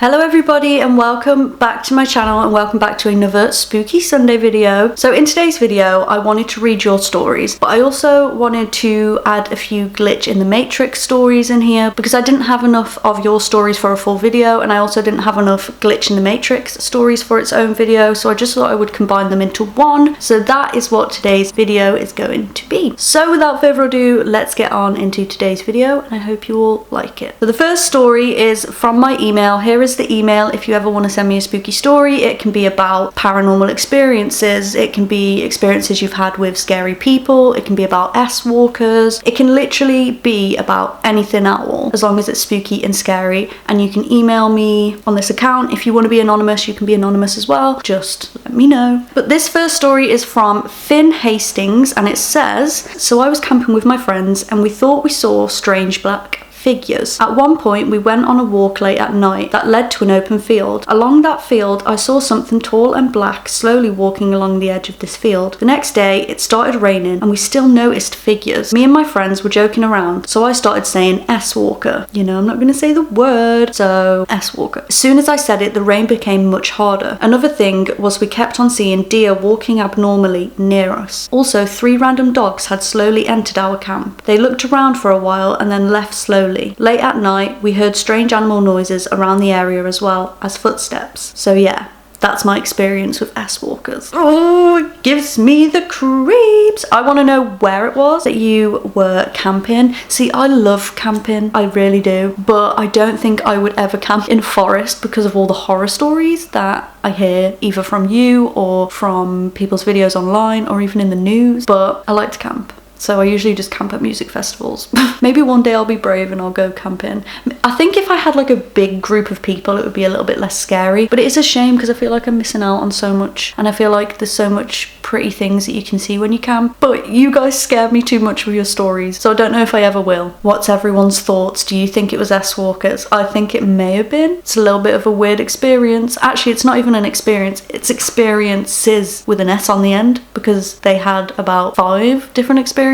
Hello everybody and welcome back to my channel and welcome back to another Spooky Sunday video. So in today's video I wanted to read your stories, but I also wanted to add a few glitch in the matrix stories in here because I didn't have enough of your stories for a full video, and I also didn't have enough glitch in the matrix stories for its own video, so I just thought I would combine them into one. So that is what today's video is going to be. So without further ado, let's get on into today's video and I hope you all like it. So the first story is from my email. Here is the email if you ever want to send me a spooky story. It can be about paranormal experiences, it can be experiences you've had with scary people, it can be about S-walkers, it can literally be about anything at all, as long as it's spooky and scary. And you can email me on this account. If you want to be anonymous, you can be anonymous as well, just let me know. But this first story is from Finn Hastings and it says, so I was camping with my friends and we thought we saw strange black figures. At one point we went on a walk late at night that led to an open field. Along that field I saw something tall and black slowly walking along the edge of this field. The next day it started raining and we still noticed figures. Me and my friends were joking around, so I started saying S-walker. You know, I'm not going to say the word, so S-walker. As soon as I said it, the rain became much harder. Another thing was we kept on seeing deer walking abnormally near us. Also, 3 random dogs had slowly entered our camp. They looked around for a while and then left slowly. Late at night, we heard strange animal noises around the area as well as footsteps. So yeah, that's my experience with S-walkers. Oh, it gives me the creeps. I want to know where it was that you were camping. See, I love camping, I really do, but I don't think I would ever camp in a forest because of all the horror stories that I hear either from you or from people's videos online or even in the news. But I like to camp. So I usually just camp at music festivals. Maybe one day I'll be brave and I'll go camping. I think if I had like a big group of people, it would be a little bit less scary. But it is a shame because I feel like I'm missing out on so much. And I feel like there's so much pretty things that you can see when you camp. But you guys scare me too much with your stories, so I don't know if I ever will. What's everyone's thoughts? Do you think it was S-walkers? I think it may have been. It's a little bit of a weird experience. Actually, it's not even an experience. It's experiences with an S on the end because they had about 5 different experiences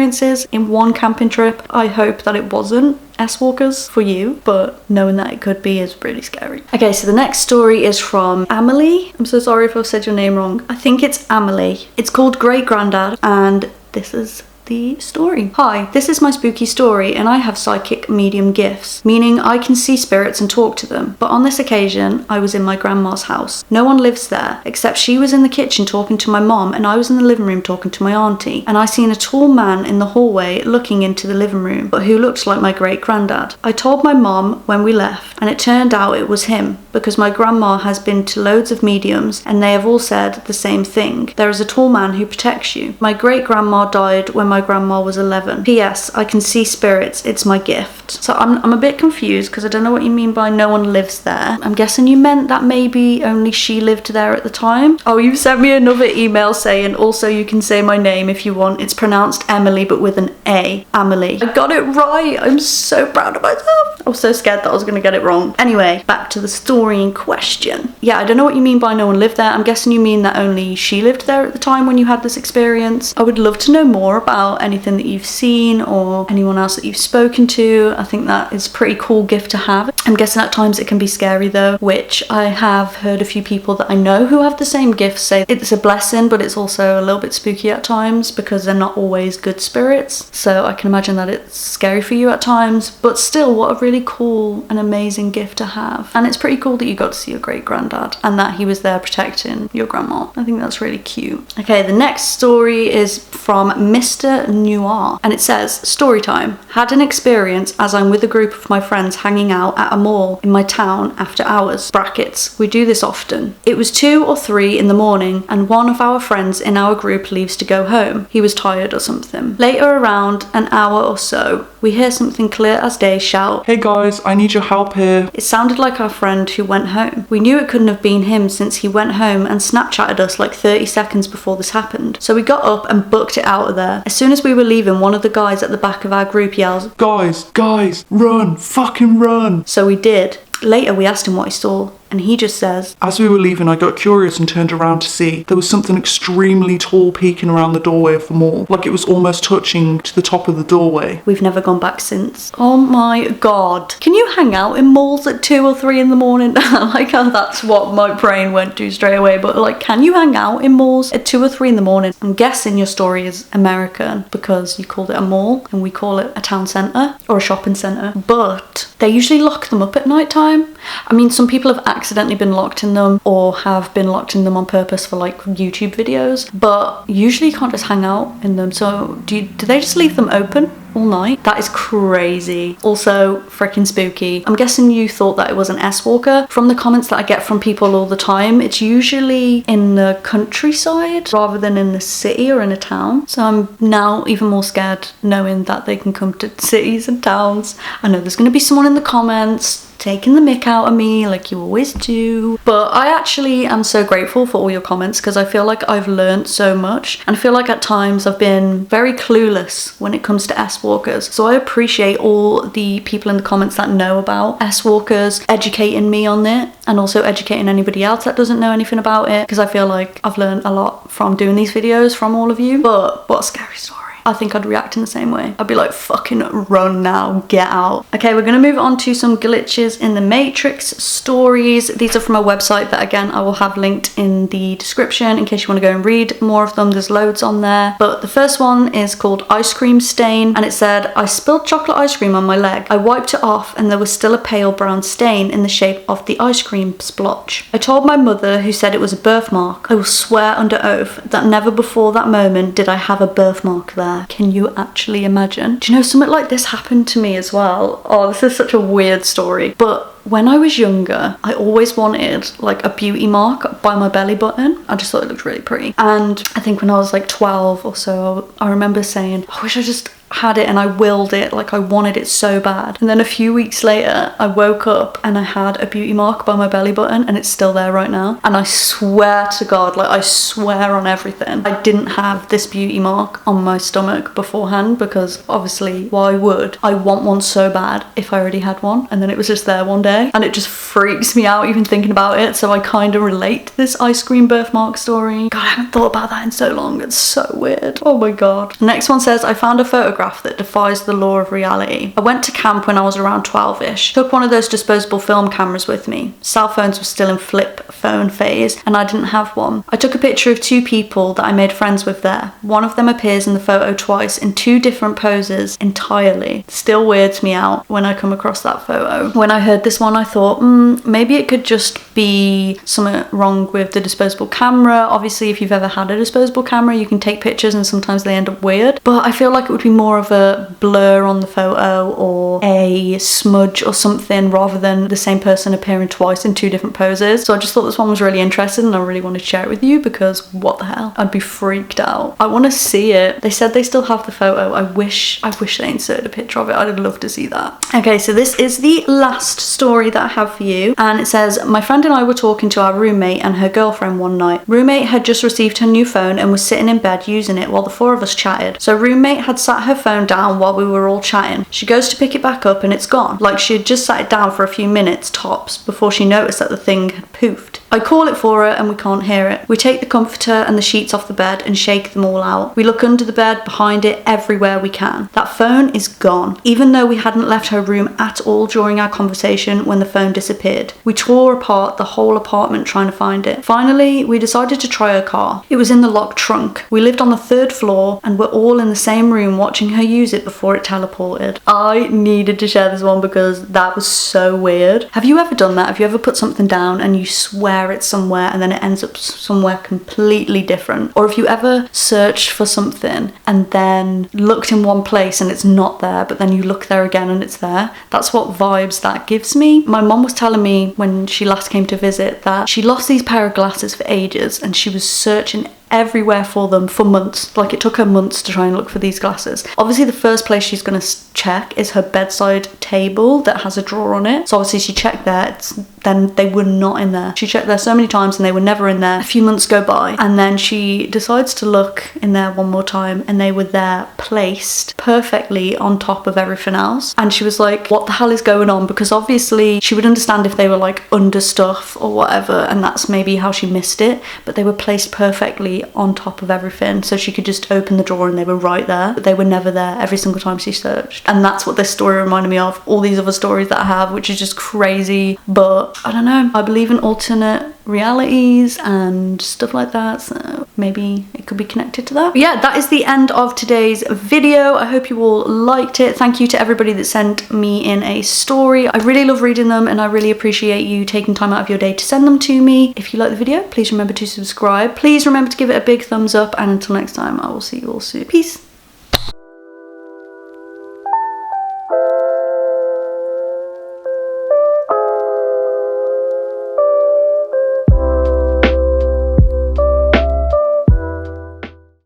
in one camping trip. I hope that it wasn't S-walkers for you, but knowing that it could be is really scary. Okay, so the next story is from Amelie. I'm so sorry if I've said your name wrong. I think it's Amelie. It's called Great Granddad and this is the story. Hi, this is my spooky story and I have psychic medium gifts, meaning I can see spirits and talk to them. But on this occasion, I was in my grandma's house. No one lives there, except she was in the kitchen talking to my mom and I was in the living room talking to my auntie. And I seen a tall man in the hallway looking into the living room, but who looked like my great granddad. I told my mom when we left and it turned out it was him because my grandma has been to loads of mediums and they have all said the same thing. There is a tall man who protects you. My great grandma died when my grandma was 11. P.S. I can see spirits. It's my gift. So I'm a bit confused because I don't know what you mean by no one lives there. I'm guessing you meant that maybe only she lived there at the time. Oh, you sent me another email saying also you can say my name if you want. It's pronounced Emily but with an A. Amelie. I got it right. I'm so proud of myself. I was so scared that I was going to get it wrong. Anyway, back to the story in question. Yeah, I don't know what you mean by no one lived there. I'm guessing you mean that only she lived there at the time when you had this experience. I would love to know more about anything that you've seen or anyone else that you've spoken to. I think that is a pretty cool gift to have. I'm guessing at times it can be scary though, which I have heard a few people that I know who have the same gift say it's a blessing, but it's also a little bit spooky at times because they're not always good spirits. So I can imagine that it's scary for you at times, but still what a really cool and amazing gift to have. And it's pretty cool that you got to see your great granddad and that he was there protecting your grandma. I think that's really cute. Okay, the next story is from Mr. Noir and it says, story time. Had an experience as I'm with a group of my friends hanging out at a mall in my town after hours. Brackets. We do this often. It was 2 or 3 in the morning and one of our friends in our group leaves to go home. He was tired or something. Later, around an hour or so, we hear something clear as day shout, "Hey guys, I need your help here." It sounded like our friend who went home. We knew it couldn't have been him since he went home and Snapchatted us like 30 seconds before this happened. So we got up and booked it out of there. As soon as we were leaving, one of the guys at the back of our group yells, Guys, run, fucking run." So we did. Later we asked him what he saw. And he just says, "As we were leaving, I got curious and turned around to see there was something extremely tall peeking around the doorway of the mall, like it was almost touching to the top of the doorway." We've never gone back since. Oh my god. Can you hang out in malls at 2 or 3 in the morning? Like how that's what my brain went to straight away, but like, can you hang out in malls at 2 or 3 in the morning? I'm guessing your story is American because you called it a mall and we call it a town centre or a shopping centre, but they usually lock them up at night time. I mean, some people have accidentally been locked in them or have been locked in them on purpose for like YouTube videos, but usually you can't just hang out in them. So do they just leave them open all night? That is crazy. Also freaking spooky. I'm guessing you thought that it was an S-walker. From the comments that I get from people all the time, it's usually in the countryside rather than in the city or in a town. So I'm now even more scared knowing that they can come to cities and towns. I know there's going to be someone in the comments taking the mick out of me like you always do, but I actually am so grateful for all your comments because I feel like I've learned so much, and I feel like at times I've been very clueless when it comes to S-walkers. So I appreciate all the people in the comments that know about S-walkers educating me on it, and also educating anybody else that doesn't know anything about it, because I feel like I've learned a lot from doing these videos from all of you. But what a scary story. I think I'd react in the same way. I'd be like, fucking run now, get out. Okay, we're gonna move on to some glitches in the Matrix stories. These are from a website that, again, I will have linked in the description in case you want to go and read more of them. There's loads on there. But the first one is called Ice Cream Stain, and it said, "I spilled chocolate ice cream on my leg. I wiped it off and there was still a pale brown stain in the shape of the ice cream splotch. I told my mother, who said it was a birthmark. I will swear under oath that never before that moment did I have a birthmark there." Can you actually imagine? Do you know, something like this happened to me as well? Oh, this is such a weird story. But when I was younger, I always wanted like a beauty mark by my belly button. I just thought it looked really pretty. And I think when I was like 12 or so, I remember saying, I wish I just had it, and I willed it, like I wanted it so bad. And then a few weeks later, I woke up and I had a beauty mark by my belly button, and it's still there right now. And I swear to God, like I swear on everything, I didn't have this beauty mark on my stomach beforehand, because obviously why would I want one so bad if I already had one? And then it was just there one day, and it just freaks me out even thinking about it. So I kind of relate to this ice cream birthmark story. God, I haven't thought about that in so long. It's so weird. Oh my God. The next one says, "I found a photograph that defies the law of reality. I went to camp when I was around 12-ish. Took one of those disposable film cameras with me. Cell phones were still in flip phone phase and I didn't have one. I took a picture of 2 people that I made friends with there. One of them appears in the photo twice in 2 different poses entirely. Still weirds me out when I come across that photo." When I heard this one, I thought, maybe it could just be something wrong with the disposable camera. Obviously, if you've ever had a disposable camera, you can take pictures and sometimes they end up weird. But I feel like it would be more of a blur on the photo or a smudge or something rather than the same person appearing twice in 2 different poses. So I just thought this one was really interesting and I really wanted to share it with you because what the hell? I'd be freaked out. I want to see it. They said they still have the photo. I wish they inserted a picture of it. I'd love to see that. Okay, so this is the last story that I have for you, and it says, "My friend and I were talking to our roommate and her girlfriend one night. Roommate had just received her new phone and was sitting in bed using it while the 4 of us chatted. So roommate had sat her phone down while we were all chatting. She goes to pick it back up and it's gone. Like she had just sat it down for a few minutes tops before she noticed that the thing had poofed. I call it for her and we can't hear it. We take the comforter and the sheets off the bed and shake them all out. We look under the bed, behind it, everywhere we can. That phone is gone, even though we hadn't left her room at all during our conversation when the phone disappeared. We tore apart the whole apartment trying to find it. Finally, we decided to try her car. It was in the locked trunk. We lived on the 3rd floor and were all in the same room watching her use it before it teleported." I needed to share this one because that was so weird. Have you ever done that? Have you ever put something down and you swear it's somewhere and then it ends up somewhere completely different? Or if you ever searched for something and then looked in one place and it's not there, but then you look there again and it's there? That's what vibes that gives me. My mom was telling me when she last came to visit that she lost these pair of glasses for ages and she was searching everywhere for them for months. Like it took her months to try and look for these glasses. Obviously the first place she's gonna check is her bedside table that has a drawer on it. So obviously she checked there, then they were not in there. She checked there so many times and they were never in there. A few months go by and then she decides to look in there one more time and they were there, placed perfectly on top of everything else. And she was like, what the hell is going on? Because obviously she would understand if they were like under stuff or whatever, and that's maybe how she missed it, but they were placed perfectly on top of everything, so she could just open the drawer and they were right there, but they were never there every single time she searched. And that's what this story reminded me of, all these other stories that I have, which is just crazy. But I don't know, I believe in alternate realities and stuff like that, so maybe it could be connected to that. But yeah, that is the end of today's video. I hope you all liked it. Thank you to everybody that sent me in a story. I really love reading them and I really appreciate you taking time out of your day to send them to me. If you like the video, please remember to subscribe. Please remember to give it a big thumbs up, and until next time, I will see you all soon. Peace.